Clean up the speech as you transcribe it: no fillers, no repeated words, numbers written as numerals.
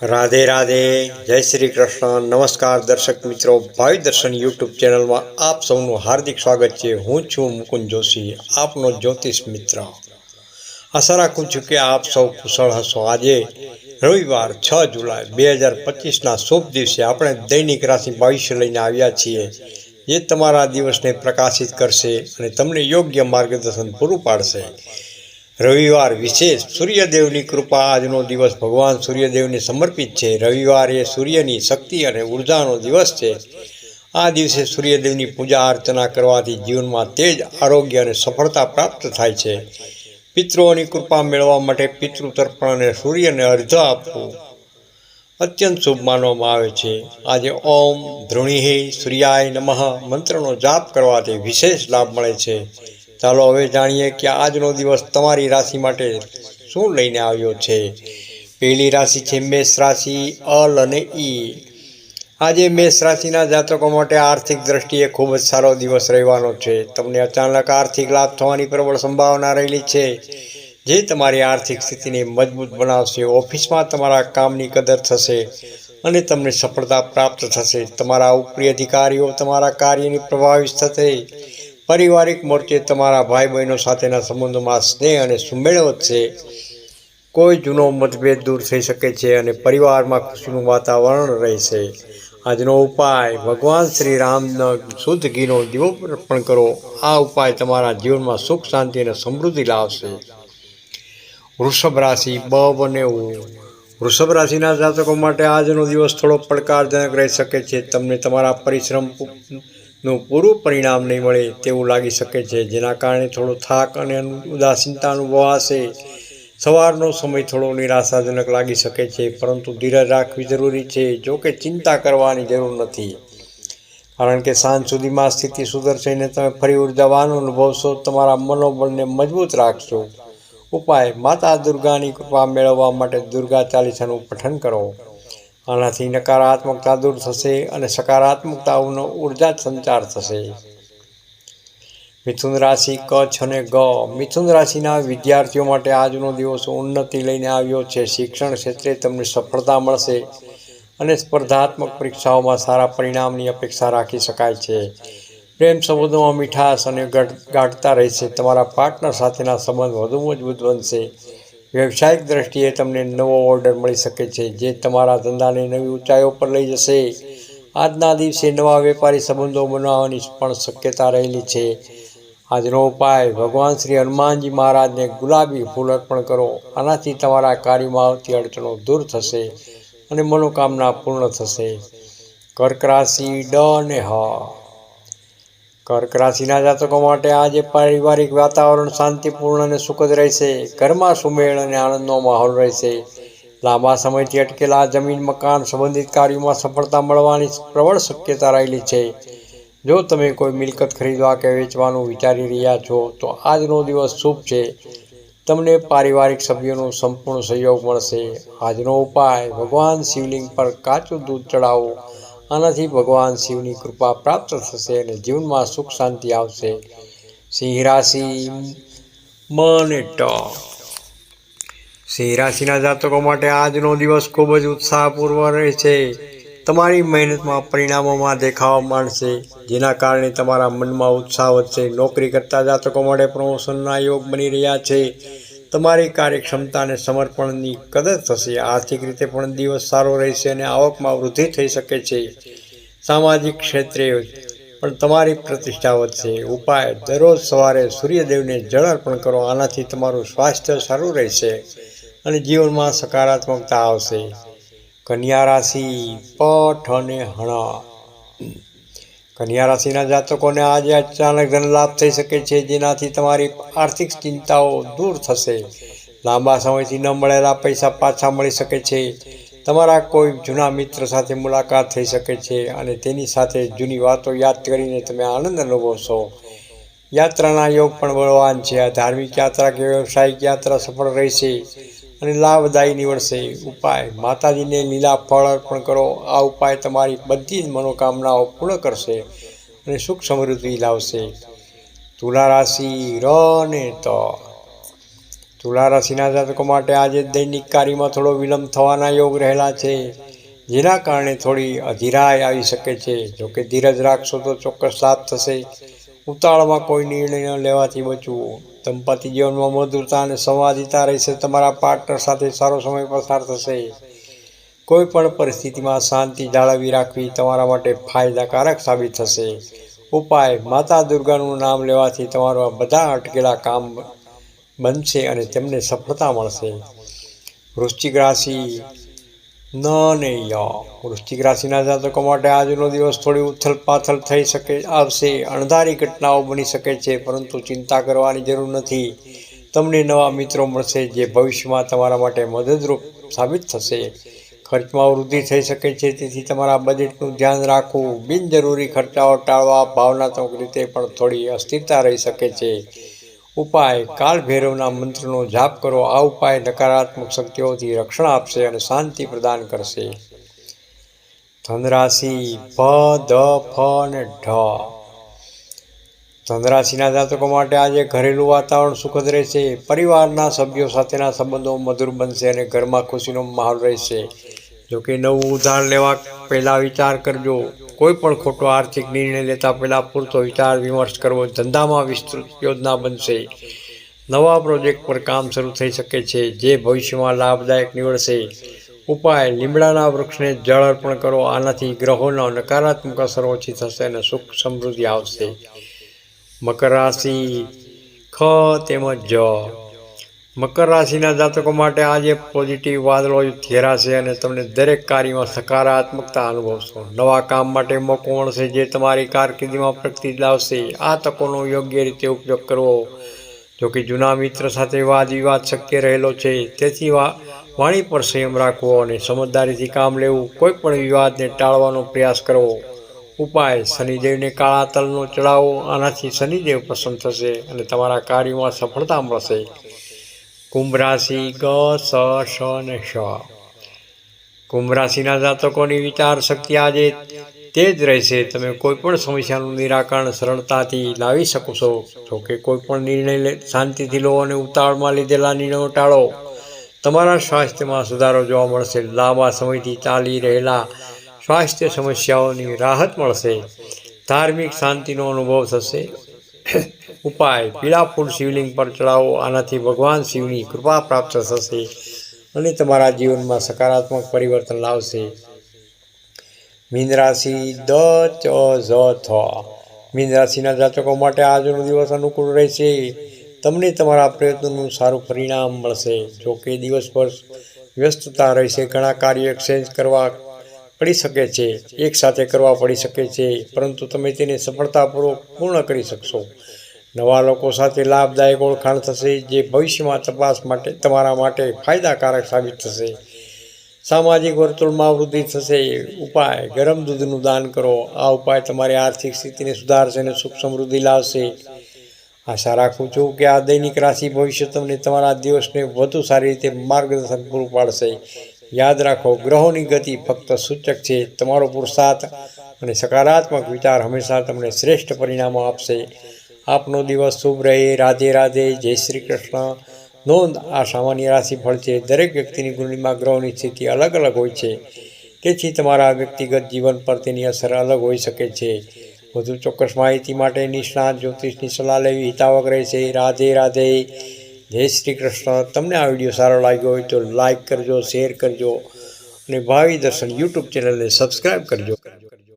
રાધે રાધે, જય શ્રી કૃષ્ણ. નમસ્કાર દર્શક મિત્રો, ભાવિ દર્શન યુટ્યુબ ચેનલમાં આપ સૌનું હાર્દિક સ્વાગત છે. હું છું મુકુંદ જોશી, આપનો જ્યોતિષ મિત્ર. આશા રાખું છું કે આપ સૌ કુશળ હશો. આજે રવિવાર 6 જુલાઈ 2025ના શુભ દિવસે આપણે દૈનિક રાશિ ભવિષ્ય લઈને આવ્યા છીએ, જે તમારા દિવસને પ્રકાશિત કરશે અને તમને યોગ્ય માર્ગદર્શન પૂરું પાડશે. રવિવાર વિશેષ સૂર્યદેવની કૃપા. આજનો દિવસ ભગવાન સૂર્યદેવને સમર્પિત છે. રવિવાર એ સૂર્યની શક્તિ અને ઉર્જાનો દિવસ છે. આ દિવસે સૂર્યદેવની પૂજા અર્ચના કરવાથી જીવનમાં તેજ, આરોગ્ય અને સફળતા પ્રાપ્ત થાય છે. પિતૃઓની કૃપા મેળવવા માટે પિતૃ તર્પણ અને સૂર્યને અર્ઘ્ય આપવું અત્યંત શુભ માનવામાં આવે છે. આજે ઓમ ધૃણીહે સૂર્યાય નમઃ મંત્રનો જાપ કરવાથી વિશેષ લાભ મળે છે. ચાલો હવે જાણીએ કે આજનો દિવસ તમારી રાશિ માટે શું લઈને આવ્યો છે. પહેલી રાશિ છે મેષ રાશિ. અલ અને ઈ. આજે મેષ રાશિના જાતકો માટે આર્થિક દ્રષ્ટિએ ખૂબ જ સારો દિવસ રહેવાનો છે. તમને અચાનક આર્થિક લાભ થવાની પ્રબળ સંભાવના રહેલી છે, જે તમારી આર્થિક સ્થિતિને મજબૂત બનાવશે. ઓફિસમાં તમારા કામની કદર થશે અને તમને સફળતા પ્રાપ્ત થશે. તમારા ઉપરી અધિકારીઓ તમારા કાર્યની પ્રભાવિત થશે. પારિવારિક મોરચે તમારા ભાઈ બહેનો સાથેના સંબંધોમાં સ્નેહ અને સુમેળ વધશે. કોઈ જૂનો મતભેદ દૂર થઈ શકે છે અને પરિવારમાં ખુશીનું વાતાવરણ રહેશે. આજનો ઉપાય, ભગવાન શ્રી રામનો શુદ્ધ ઘીનો દીવો અર્પણ કરો. આ ઉપાય તમારા જીવનમાં સુખ, શાંતિ અને સમૃદ્ધિ લાવશે. વૃષભ રાશિ. બનેવું. વૃષભ રાશિના જાતકો માટે આજનો દિવસ થોડો પડકારજનક રહી શકે છે. તમને તમારા પરિશ્રમનું પૂરું પરિણામ નહીં મળે તેવું લાગી શકે છે, જેના કારણે થોડો થાક અને ઉદાસીનતા અનુભવાશે. સવારનો સમય થોડો નિરાશાજનક લાગી શકે છે, પરંતુ ધીરજ રાખવી જરૂરી છે. જો કે ચિંતા કરવાની જરૂર નથી, કારણ કે સાંજ સુધીમાં સ્થિતિ સુધરશે અને તમે ફરી ઉર્જાવાન અનુભવશો. તમારા મનોબળને મજબૂત રાખશો. ઉપાય, માતા દુર્ગાની કૃપા મેળવવા માટે દુર્ગા ચાલીસાનું પઠન કરો. આનાથી નકારાત્મકતા દૂર થશે અને સકારાત્મકતાનો ઉર્જા સંચાર થશે. મિથુન રાશિ. કચ્છ અને ગ. મિથુન રાશિના વિદ્યાર્થીઓ માટે આજનો દિવસ ઉન્નતિ લઈને આવ્યો છે. શિક્ષણ ક્ષેત્રે તમને સફળતા મળશે અને સ્પર્ધાત્મક પરીક્ષાઓમાં સારા પરિણામની અપેક્ષા રાખી શકાય છે. પ્રેમ સંબંધોમાં મીઠાશ અને ગાઢતા રહેશે. તમારા પાર્ટનર સાથેના સંબંધ વધુ મજબૂત બનશે. વ્યવસાયિક દ્રષ્ટિએ તમને નવો ઓર્ડર મળી શકે છે, જે તમારા ધંધાને નવી ઊંચાઈઓ પર લઈ જશે. આજના દિવસે નવા વેપારી સંબંધો બનાવવાની પણ શક્યતા રહેલી છે. આજનો ઉપાય, ભગવાન શ્રી હનુમાનજી મહારાજને ગુલાબી ફૂલ અર્પણ કરો. આનાથી તમારા કાર્યમાં આવતી અડચણો દૂર થશે અને મનોકામના પૂર્ણ થશે. કર્ક રાશિ. ડ અને હ. કર્ક રાશિના જાતકો માટે આજે પારિવારિક વાતાવરણ શાંતિપૂર્ણ અને સુખદ રહેશે. ઘરમાં સુમેળ અને આનંદનો માહોલ રહેશે. લાંબા સમયથી અટકેલા જમીન, મકાન સંબંધિત કાર્યોમાં સફળતા મળવાની પ્રબળ શક્યતા રહેલી છે. જો તમે કોઈ મિલકત ખરીદવા કે વેચવાનું વિચારી રહ્યા છો, તો આજનો દિવસ શુભ છે. તમને પારિવારિક સભ્યોનો સંપૂર્ણ સહયોગ મળશે. આજનો ઉપાય, ભગવાન શિવલિંગ પર કાચું દૂધ ચડાવો. આનાથી ભગવાન શિવની કૃપા પ્રાપ્ત થશે અને જીવનમાં સુખ શાંતિ આવશે. સિંહ રાશિ. મ અને ટ. સિંહ રાશિના જાતકો માટે આજનો દિવસ ખૂબ જ ઉત્સાહપૂર્વક રહેશે. તમારી મહેનતમાં પરિણામોમાં દેખાવા માંડશે, જેના કારણે તમારા મનમાં ઉત્સાહ વધશે. નોકરી કરતા જાતકો માટે પ્રમોશનના યોગ બની રહ્યા છે. તમારી કાર્યક્ષમતા અને સમર્પણની કદર થશે. આર્થિક રીતે પણ દિવસ સારો રહેશે અને આવકમાં વૃદ્ધિ થઈ શકે છે. સામાજિક ક્ષેત્રે પણ તમારી પ્રતિષ્ઠા વધશે. ઉપાય, દરરોજ સવારે સૂર્યદેવને જળ અર્પણ કરો. આનાથી તમારું સ્વાસ્થ્ય સારું રહેશે અને જીવનમાં સકારાત્મકતા આવશે. કન્યા રાશિ. પઠ અને હણ. કન્યા રાશિના જાતકોને આજે અચાનક ધન લાભ થઈ શકે છે, જેનાથી તમારી આર્થિક ચિંતાઓ દૂર થશે. લાંબા સમયથી ન મળેલા પૈસા પાછા મળી શકે છે. તમારા કોઈ જૂના મિત્ર સાથે મુલાકાત થઈ શકે છે અને તેની સાથે જૂની વાતો યાદ કરીને તમે આનંદ અનુભવશો. યાત્રાના યોગ પણ બળવાન છે. આ ધાર્મિક યાત્રા કે વ્યવસાયિક યાત્રા સફળ રહેશે અને લાભદાયી નીવડશે. ઉપાય, માતાજીને લીલા ફળ અર્પણ કરો. આ ઉપાય તમારી બધી જ મનોકામનાઓ પૂર્ણ કરશે અને સુખ સમૃદ્ધિ લાવશે. તુલા રાશિ. ર અને ત. તુલા રાશિના જાતકો માટે આજે દૈનિક કાર્યમાં થોડો વિલંબ થવાના યોગ રહેલા છે, જેના કારણે થોડી અધીરાઈ આવી શકે છે. જોકે ધીરજ રાખશો તો ચોક્કસ લાભ થશે. ઉતાવળમાં કોઈ નિર્ણય લેવાથી બચવું. દંપતી જીવનમાં મધુરતા અને સંવાદિતા રહેશે. તમારા પાર્ટનર સાથે સારો સમય પસાર થશે. કોઈ પણ પરિસ્થિતિમાં શાંતિ જાળવી રાખવી તમારા માટે ફાયદાકારક સાબિત થશે. ઉપાય: માતા દુર્ગાનું નામ લેવાથી તમારા બધા અટકેલા કામ બનશે અને તેમને સફળતા મળશે. વૃશ્ચિક રાશિ વૃશ્ચિક રાશિના જાતકો માટે આજનો દિવસ થોડી ઉથલ-પાથલ થઈ આવશે. અણધારી ઘટનાઓ બની શકે છે, પરંતુ ચિંતા કરવાની જરૂર નથી. તમને નવા મિત્રો મળશે, જે ભવિષ્યમાં તમારા માટે મદદરૂપ સાબિત થશે. ખર્ચમાં વૃદ્ધિ થઈ શકે છે, તેથી તમારા બજેટનું ધ્યાન રાખવું. બિનજરૂરી ખર્ચાઓ ટાળવા. ભાવનાત્મક રીતે પણ થોડી અસ્થિરતા રહી શકે છે. ઉપાય: કાળ ભૈરવના મંત્રનો જાપ કરો. આ ઉપાય નકારાત્મક શક્તિઓથી રક્ષણ આપશે અને શાંતિ પ્રદાન કરશે. ધનરાશિ ધનરાશિના જાતકો માટે આજે ઘરેલું વાતાવરણ સુખદ રહેશે. પરિવારના સભ્યો સાથેના સંબંધો મધુર બનશે અને ઘરમાં ખુશીનો માહોલ રહેશે. જોકે નવું ઉધાર લેવા પહેલાં વિચાર કરજો. કોઈ પણ ખોટો આર્થિક નિર્ણય લેતા પહેલાં પૂરતો વિચાર વિમર્શ કરવો. ધંધામાં વિસ્તૃત યોજના બનશે. નવા પ્રોજેક્ટ પર કામ શરૂ થઈ શકે છે, જે ભવિષ્યમાં લાભદાયક નીવડશે. ઉપાય: લીમડાના વૃક્ષને જળ અર્પણ કરો. આનાથી ગ્રહોના નકારાત્મક અસર ઓછી થશે અને સુખ સમૃદ્ધિ આવશે. મકર રાશિ મકર રાશિના જાતકો માટે આજે પોઝિટિવ વાદળો ઘેરાશે અને તમને દરેક કાર્યમાં સકારાત્મકતા અનુભવશો. નવા કામ માટે મોકો મળશે, જે તમારી કારકિર્દીમાં પ્રગતિ લાવશે. આ તકોનો યોગ્ય રીતે ઉપયોગ કરવો. જોકે જૂના મિત્ર સાથે વાદ વિવાદ શક્ય રહેલો છે, તેથી વાણી પર સંયમ રાખવો અને સમજદારીથી કામ લેવું. કોઈ પણ વિવાદને ટાળવાનો પ્રયાસ કરવો. ઉપાય: શનિદેવને કાળા તલનો ચડાવો. આનાથી શનિદેવ પ્રસન્ન થશે અને તમારા કાર્યોમાં સફળતા મળશે. કુંભ રાશિ કુંભ રાશિના જાતકોની વિચાર શક્તિ આજે તેજ રહેશે. તમે કોઈ પણ સમસ્યાનું નિરાકરણ સરળતાથી લાવી શકશો. જોકે કોઈ પણ નિર્ણય શાંતિથી લો અને ઉતાવળમાં લીધેલા નિર્ણયો ટાળો. તમારા સ્વાસ્થ્યમાં સુધારો જોવા મળશે. લાંબા સમયથી ચાલી રહેલા સ્વાસ્થ્ય સમસ્યાઓની રાહત મળશે. ધાર્મિક શાંતિનો અનુભવ થશે. ઉપાય: પીળા ફૂલ શિવલિંગ પર ચડાવો. આનાથી ભગવાન શિવની કૃપા પ્રાપ્ત થશે અને તમારા જીવનમાં સકારાત્મક પરિવર્તન લાવશે. મીન રાશિ મીન રાશિના જાતકો માટે આજનો દિવસ અનુકૂળ રહેશે. તમને તમારા પ્રયત્નોનું સારું પરિણામ મળશે. જોકે દિવસભર વ્યસ્તતા રહેશે. ઘણા કાર્યો એક્સચેન્જ કરવા પડી શકે છે, એકસાથે કરવા પડી શકે છે, પરંતુ તમે તેને સફળતાપૂર્વક પૂર્ણ કરી શકશો. નવા લોકો સાથે લાભદાયક ઓળખાણ થશે, જે ભવિષ્યમાં તમારા માટે ફાયદાકારક સાબિત થશે. સામાજિક વર્તુળમાં વૃદ્ધિ થશે. ઉપાય: ગરમ દૂધનું દાન કરો. આ ઉપાય તમારી આર્થિક સ્થિતિને સુધારશે અને સુખ સમૃદ્ધિ લાવશે. આશા રાખું છું કે આ દૈનિક રાશિ ભવિષ્ય તમને તમારા દિવસને વધુ સારી રીતે માર્ગદર્શન પૂરું પાડશે. યાદ રાખો, ગ્રહોની ગતિ ફક્ત સૂચક છે. તમારો પુરુષાર્થ અને સકારાત્મક વિચાર હંમેશા તમને શ્રેષ્ઠ પરિણામો આપશે. આપનો દિવસ શુભ રહે. રાધે રાધે. જય શ્રી કૃષ્ણ. નોંધ: આ સામાન્ય રાશિફળ છે. દરેક વ્યક્તિની કુંડળીમાં ગ્રહોની સ્થિતિ અલગ અલગ હોય છે, તેથી તમારા વ્યક્તિગત જીવન પર તેની અસર અલગ હોઈ શકે છે. વધુ ચોક્કસ માહિતી માટે નિષ્ણાત જ્યોતિષની સલાહ લેવી હિતાવહ રહેશે. રાધે રાધે. જય શ્રી કૃષ્ણ. તમને આ વિડીયો સારો લાગ્યો હોય તો લાઈક કરજો, શેર કરજો અને ભાવિ દર્શન યુટ્યુબ ચેનલને સબસ્ક્રાઈબ કરજો.